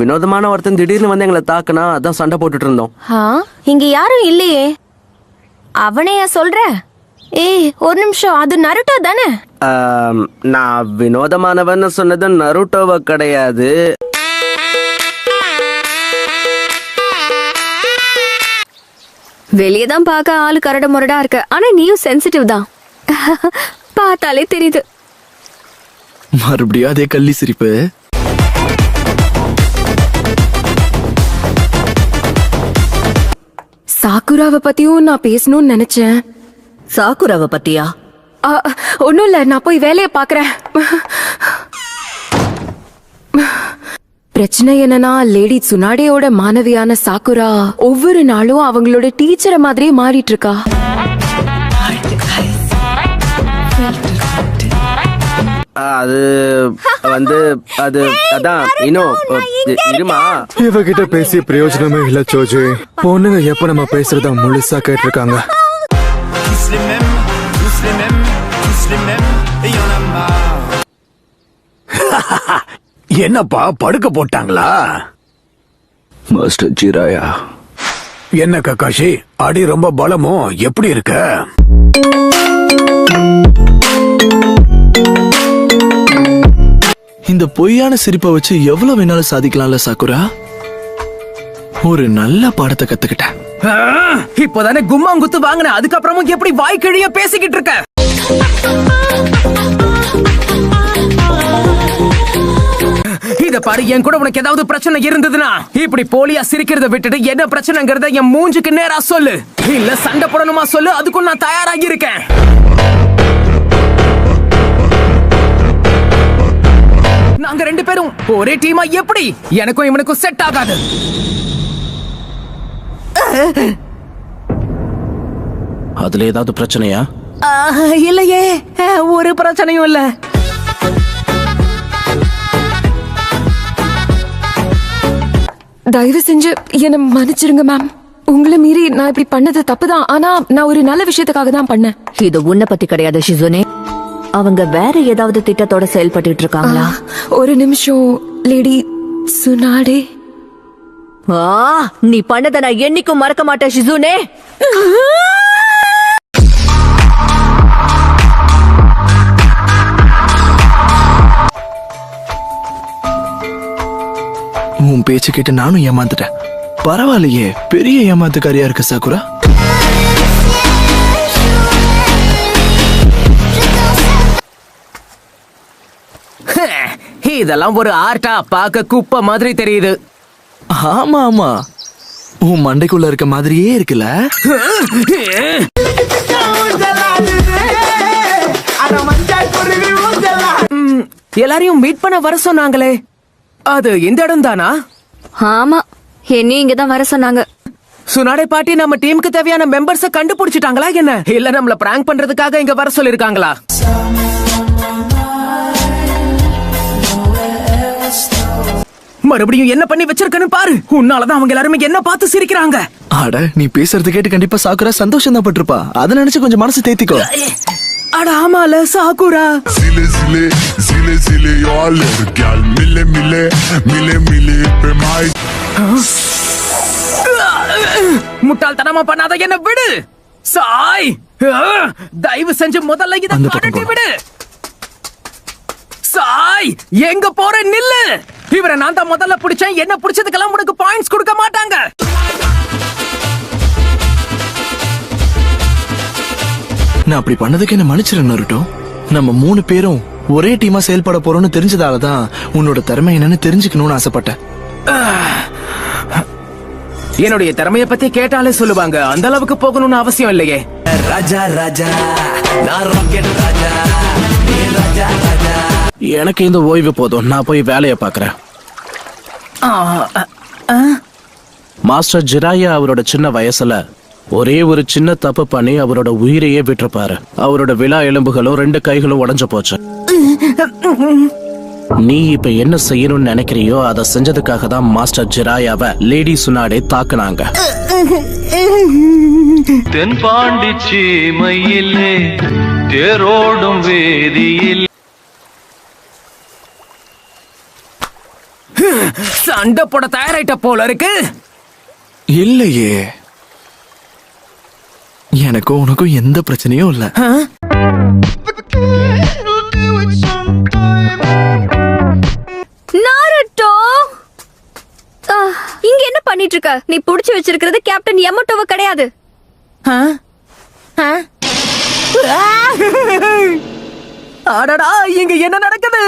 வினோதமான ஒருத்தன் திடீர்னு வந்து எங்களை தாக்குனா அதான் சண்டை போட்டுட்டு இருந்தோம். இங்க யாரும் இல்லையே. அவனையா சொல்ற? ஏய் ஒரு நிமிஷம், அது நருட்டோ தானே? நான் வினோதமானவன்னு சொன்னது நருட்டோவ கிடையாது. வெளியதான் பார்க்க ஆளு கரடு முரடா இருக்க, ஆனா நீயும் சென்சிட்டிவ் தான். பார்த்தாலே தெரியுது. மறுபடியும் அதே கள்ளி சிரிப்பு. சாக்குராவை பத்தியும் நான் பேசணும்னு நினைச்சேன். சாக்குராவை பத்தியா? ஒன்னும் இல்ல, நான் போய் வேலையை பாக்குறேன். பிரச்சனை என்னன்னா, லேடி சுனாடேயோட மாணவியான சாக்குரா ஒவ்வொரு நாளும் அவங்களோட டீச்சரை மாதிரியே மாறிட்டு இருக்கா. அது வந்து அது அதான் இன்னும் இருமா. இவகிட்ட பேசிய பிரயோஜனமே இல்ல சோஜி. பொண்ணுங்க எப்ப நம்ம பேசுறத முழுசா கேட்டிருக்காங்க. என்னப்பா படுக்க போட்டாங்களா? Master Jiraiya. என்ன கக்காஷி, அடி ரொம்ப பலமோ? எப்படி இருக்க? இந்த பொய்யான சிரிப்பை வச்சு எவ்வளவு வேணாலும் சாதிக்கலாம்ல சாக்குரா. ஒரு நல்ல பாடத்தை கத்துக்கிட்டேன். இப்போதானே கும்மாங்குத்து வாங்கின, அதுக்கப்புறமும் எப்படி வாய்க்கிழிய பேசிக்கிட்டு இருக்க? இத பாரு, என் கூட உனக்கு ஏதாவது பிரச்சனை இருந்ததுன்னா இப்படி போலியா சிரிக்கிறத விட்டுட்டு என்ன பிரச்சனைங்கிறத என் மூஞ்சுக்கு நேரா சொல்லு. இல்ல சண்டை போடணுமா சொல்லு, அதுக்கும் நான் தயாராகி இருக்கேன். நாங்க ரெண்டு பேரும் ஒரே டீமா எப்படி? எனக்கும் இவனுக்கும் செட் ஆகாது. அதுல ஏதாவது பிரச்சனையா? இல்லையே, ஒரு பிரச்சனையும் இல்ல. தயவு செஞ்சு என்ன மன்னிச்சிருங்க மேம். உங்களை மீறி நான் இப்படி பண்ணது தப்புதான். ஆனா நான் ஒரு நல்ல விஷயத்துக்காக தான் பண்ணேன். இது உன்னை பத்தி கிடையாது ஷிசுனே. அவங்க வேற ஏதாவது திட்டத்தோட செயல்பட்டு இருக்காங்களா? ஒரு நிமிஷம் லேடி சுனாடே. நீ பண்ணதை நான் என்னைக்கும் மறக்க மாட்டேன் ஷிசுனே. உன் பேச்சு கேட்டு நானும் ஏமாந்துட்டேன். பரவாயில்லையே, பெரிய ஏமாத்துக்காரியா இருக்க சாக்குரா. இதெல்லாம் ஒரு ஆர்ட்டா? பார்க்க குப்பை மாதிரி தெரியுது. ஆமா ஆமா, உன் மண்டைக்குள்ள இருக்க மாதிரியே இருக்குல்ல. எல்லாரையும் மீட் பண்ண வர சொன்னாங்களே, அது இந்த இடம் தானா? ஆமா, என்னையும் இங்கதான் வர சொன்னாங்க. சுனாடே பாட்டி நம்ம டீமுக்கு தேவையான மெம்பர்ஸ கண்டுபிடிச்சிட்டாங்களா என்ன? இல்ல நம்மள பிராங்க் பண்றதுக்காக இங்க வர சொல்லிருக்காங்களா? மறுபடியும் என்ன பண்ணி வச்சிருக்கன்னு பாரு. உன்னாலதான் அவங்க எல்லாருமே என்ன பார்த்து சிரிக்கிறாங்க. அட, நீ பேசுறது கேட்டு கண்டிப்பா சாக்குரா சந்தோஷம் தான் பட்டிருப்பா. அதை நினைச்சு கொஞ்சம் மனசு தேத்திக்கோ. அட ஆமால Sakura. Zile zile, zile zile, eu alerg, gal, mile mile, mile mile pe mai. முட்டாள்தனமா பண்ணாத, என்ன விடு. சாய், தயவு செஞ்சு முதல்ல இத காட்டி விடு. சாய், எங்க போற? நில்லு. இவரை நான் தான் முதல்ல பிடிச்சேன். என்ன பிடிச்சதுக்கெல்லாம் உனக்கு பாயிண்ட்ஸ் கொடுக்க மாட்டாங்க. நான் அப்படி பண்ணதுக்கு என்ன மன்னிச்சிரு நருட்டோ. நம்ம 3 பேரும் ஒரே டீமா செயல்பட போறோம்னு தெரிஞ்சதாலதான் உன்னோட திறமை என்னன்னு தெரிஞ்சுக்கணும்னு ஆசைப்பட்டேன். என்னுடைய திறமைய பத்தி கேட்டாலே சொல்லுவாங்க. அந்த அளவுக்கு போகணும்னு அவசியம் இல்லையே. ராஜா ராஜா, நான் ராக்கெட் ராஜா, நீ ராஜா ராஜா. எனக்கு இந்த ஓய்வு போதும், நான் போய் வேலையை பாக்குறேன். மாஸ்டர் ஜிராயா அவரோட சின்ன வயசுல ஒரே ஒரு சின்ன தப்பு பண்ணி அவரோட உயிரையே விட்டுருப்பாரு. அவரோட விழா எலும்புகளும் 2 கைகளும் உடைஞ்சு போச்சு. நீ இப்ப என்ன செய்யணும்னு நினைக்கிறியோ அதை செஞ்சதுக்காக தான் மாஸ்டர் ஜிராயாவை லேடி சுனாடே தாக்குனாங்க. தென்பாண்டி சீமையிலே தேரோடும் வேதியில் சண்டை போட தயாராயிட்ட போல இருக்கு. இல்லையே, எனக்கும் உனக்கும் எந்த பிரச்சனையும் இல்ல. நாருட்டோ, இங்க என்ன பண்ணிட்டு இருக்க? நீ புடிச்சு வச்சிருக்கிறது கேப்டன் யமட்டோவ கிடையாது. அடடா, இங்க என்ன நடக்குது?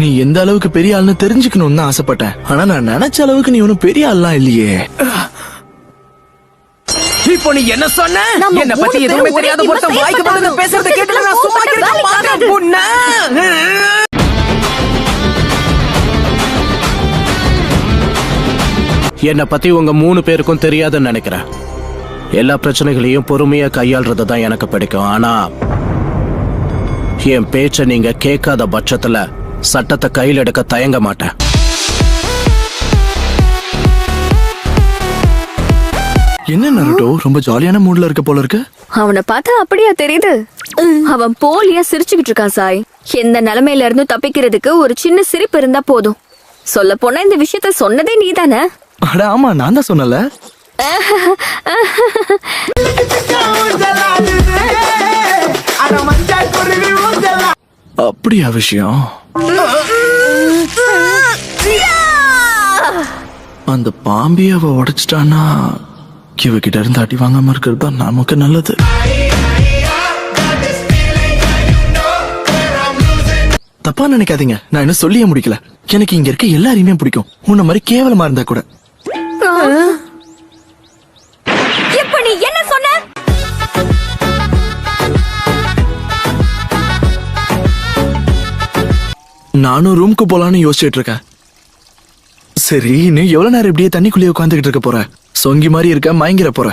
நீ எந்த அளவுக்கு பெரிய ஆள்னு தெரிஞ்சுக்கணும்னு தான் ஆசைப்பட்டேன். ஆனா நான் நினைச்ச அளவுக்கு நீ ஒன்னும் பெரிய ஆள்லாம் இல்லையே. இப்போ நீ என்ன சொன்ன? என்ன பத்தி எதுவுமே தெரியாத ஒருத்தன் வாய்க்கு வந்து பேசுறத கேட்டு நான் சும்மா இருக்க மாட்டேன். புண்ணா என்னை பத்தி உங்க 3 பேருக்கும் தெரியாதுன்னு நினைக்கிறேன். எல்லா பிரச்சனைகளையும் பொறுமையா கையாள்றது தான் எனக்கு பிடிக்கும். ஆனா என் பேச்ச நீங்க கேட்காத பட்சத்துல சட்டத்தை கையில் எடுக்க தயங்க மாட்டேன். என்ன நருட்டோ, ரொம்ப ஜாலியான மூட்ல இருக்க போல இருக்கு. அவனை பார்த்தா அப்படியா தெரியுது? அவன் போலியா சிரிச்சுக்கிட்டு இருக்கான் சாய். எந்த நிலைமையில இருந்து தப்பிக்கிறதுக்கு ஒரு சின்ன சிரிப்பு இருந்தா போதும். சொல்ல போனா இந்த விஷயத்த சொன்னதே நீதானே? அட ஆமா, நான் தான் சொன்னல. அப்படியா விஷயம்? அந்த பாம்பியை அவ உடைச்சிட்டான்னா இவகிட்ட இருந்து அடி வாங்காம இருக்கிறது தான் நமக்கு நல்லது. தப்பா நினைக்காதீங்க, நான் இன்னும் சொல்லியே முடிக்கல. எனக்கு இங்க இருக்க எல்லாரையுமே பிடிக்கும், உன்ன மாதிரி கேவலமா இருந்தா கூட. இப்ப நீ என்ன சொன்ன? நானும் ரூம்க்கு போலான்னு யோசிச்சுட்டு இருக்கேன். சரி, நீ எவ்வளவு நேரம் இப்படியே தண்ணிக்குள்ளேயே உட்காந்துக்கிட்டு இருக்க போற? சொங்கி மாதிரி இருக்க, மயங்கிற போற.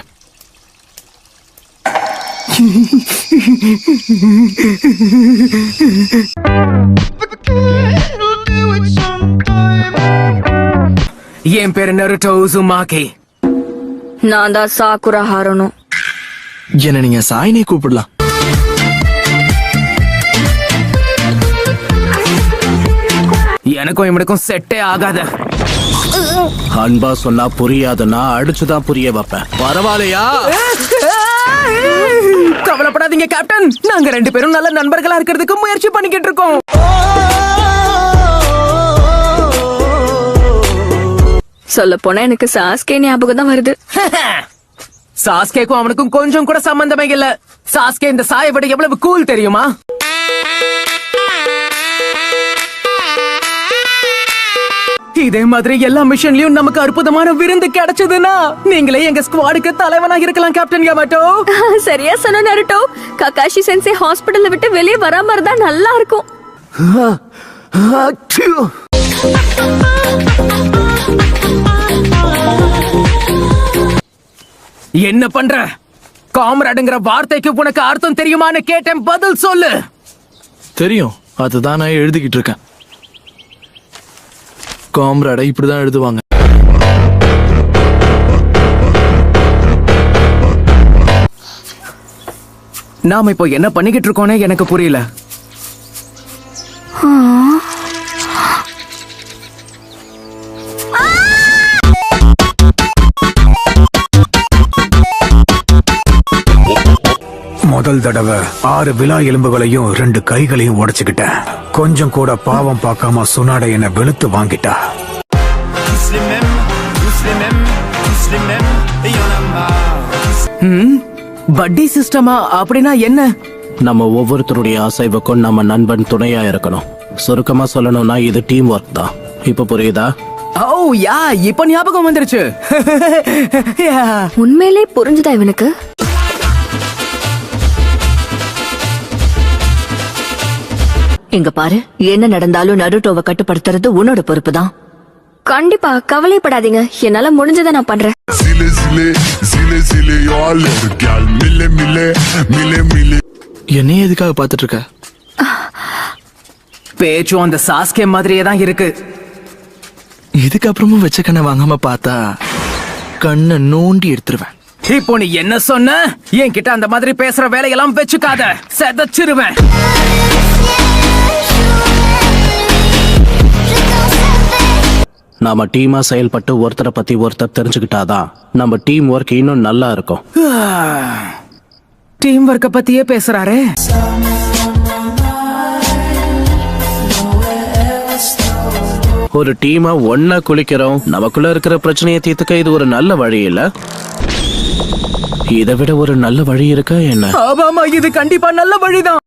என் பேரு நருட்டோ உசுமாகி. நான் தான் சாக்குரா ஹாரணும். என்ன நீங்க சாயினே கூப்பிடலாம். எனக்கும் இவனுக்கும் செட்டே ஆகாத. அன்பா சொன்னா புரியாதுன்னா அடிச்சுதான் புரிய வைப்பேன். பரவாயில்லையா? கவலைப்படாதீங்க கேப்டன், நாங்க 2 பேரும் நல்ல நண்பர்களா இருக்கிறதுக்கு முயற்சி பண்ணிக்கிட்டு இருக்கோம். சொல்ல போனா எனக்கு சாஸ்கே ஞாபகம் தான் வருது. சாஸ்கேக்கும் அவனுக்கும் கொஞ்சம் கூட சம்பந்தமே இல்ல. சாஸ்கே இந்த சாயை விட எவ்வளவு கூல் தெரியுமா? இதே மாதிரி எல்லா மிஷன்லயும் நமக்கு அற்புதமான விருந்து கிடைச்சதுன்னா நீங்களே எங்க ஸ்குவாடுக்கு தலைவனாக இருக்கலாம் கேப்டன் யமட்டோ. சரியா சொன்ன நருட்டோ. ககாஷி சென்சே ஹாஸ்பிடல்ல விட்டு வெளியே வராம இருந்தா நல்லா இருக்கும். என்ன பண்ற? காம்ராடுங்கிற வார்த்தைக்கு உனக்கு அர்த்தம் தெரியுமான்னு கேட்டேன், பதில் சொல்லு. தெரியும், அதுதான் நான் எழுதிக்கிட்டு இருக்கேன். காம்ராடை இப்படிதான் எழுதுவாங்க. நாம இப்போ என்ன பண்ணிக்கிட்டு இருக்கோனே எனக்கு புரியல. முதல் தடவை 6 விலா எலும்புகளையும் 2 கைகளையும் உடைச்சுக்கிட்டேன். கொஞ்சம் கூட பாவம் பார்க்காம சுனாடை என்ன வெளுத்து வாங்கிட்டா. பட்டி சிஸ்டமா அப்படின்னா என்ன? நம்ம ஒவ்வொருத்தருடைய அசைவுக்கும் நம்ம நண்பன் துணையா இருக்கணும். சுருக்கமா சொல்லணும்னா இது டீம் ஒர்க் தான். இப்ப புரியுதா? ஓ யா, இப்ப ஞாபகம் வந்துருச்சு. உண்மையிலே புரிஞ்சுதா இவனுக்கு? இங்க பாரு, என்ன நடந்தாலும் நருட்டோவை கட்டுப்படுத்துறது உன்னோட பொறுப்பு தான். கண்டிப்பா, கவலைப்படாதீங்க. என்னால முடிஞ்சதை நான் பண்றேன். Zile zile, zile zile, yo alerg, gal, mile mile, mile mile. என்னையே எதுக்காக பாத்துட்டு இருக்க? பேச்சும் அந்த சாஸ்கே மாதிரியே தான் இருக்கு. இதுக்கப்புறமும் வச்ச கண்ணை வாங்காம பார்த்தா கண்ணை நோண்டி எடுத்துருவேன். இப்போ நீ என்ன சொன்ன? என்கிட்ட அந்த மாதிரி பேசுற வேலையெல்லாம் வச்சுக்காத, செதச்சிருவேன். நாம டீமா செயல்பட்டு ஒருத்தரை பத்தி ஒருத்தர் தெரிஞ்சுக்கிட்டாதான் நம்ம டீம் ஒர்க் இன்னும் நல்லா இருக்கும். டீம் ஒர்க்க பத்தியே பேசுறாரே. ஒரு டீமா ஒன்னா குளிக்கிறோம். நமக்குள்ள இருக்கிற பிரச்சனையை தீர்த்துக்க இது ஒரு நல்ல வழி இல்ல? இதை விட ஒரு நல்ல வழி இருக்கா என்ன? ஆமாமா, இது கண்டிப்பா நல்ல வழிதான்.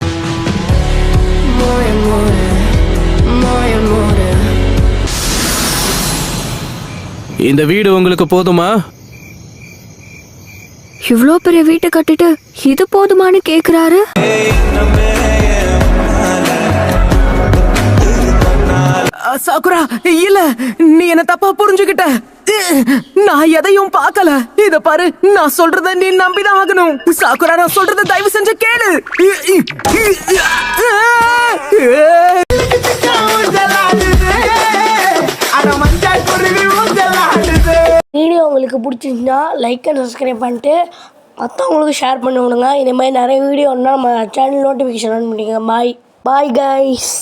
இந்த வீடு உங்களுக்கு போதுமா? இவ்ளோ பெரிய வீட்டை கட்டிட்டு இது போதுமான்னு கேக்குறாரு. சாக்குரா, இல்ல, நீ என்ன தப்பா புரிஞ்சுகிட்ட. நான் எதையும் பார்க்கல. இத பாரு, நான் சொல்றத நீ நம்பிதான் ஆகணும். சாக்குரா, நான் சொல்றத தயவு செஞ்சு கேளு. வீடியோ உங்களுக்கு பிடிச்சிருந்தா லைக் அண்ட் சப்ஸ்கிரைப் பண்ணிட்டு மற்றவங்களுக்கு ஷேர் பண்ணி விடுங்க. இதே மாதிரி நிறைய வீடியோ நம்ம சேனல் நோட்டிஃபிகேஷன் ஆன் பண்ணிக்கோங்க. Bye guys.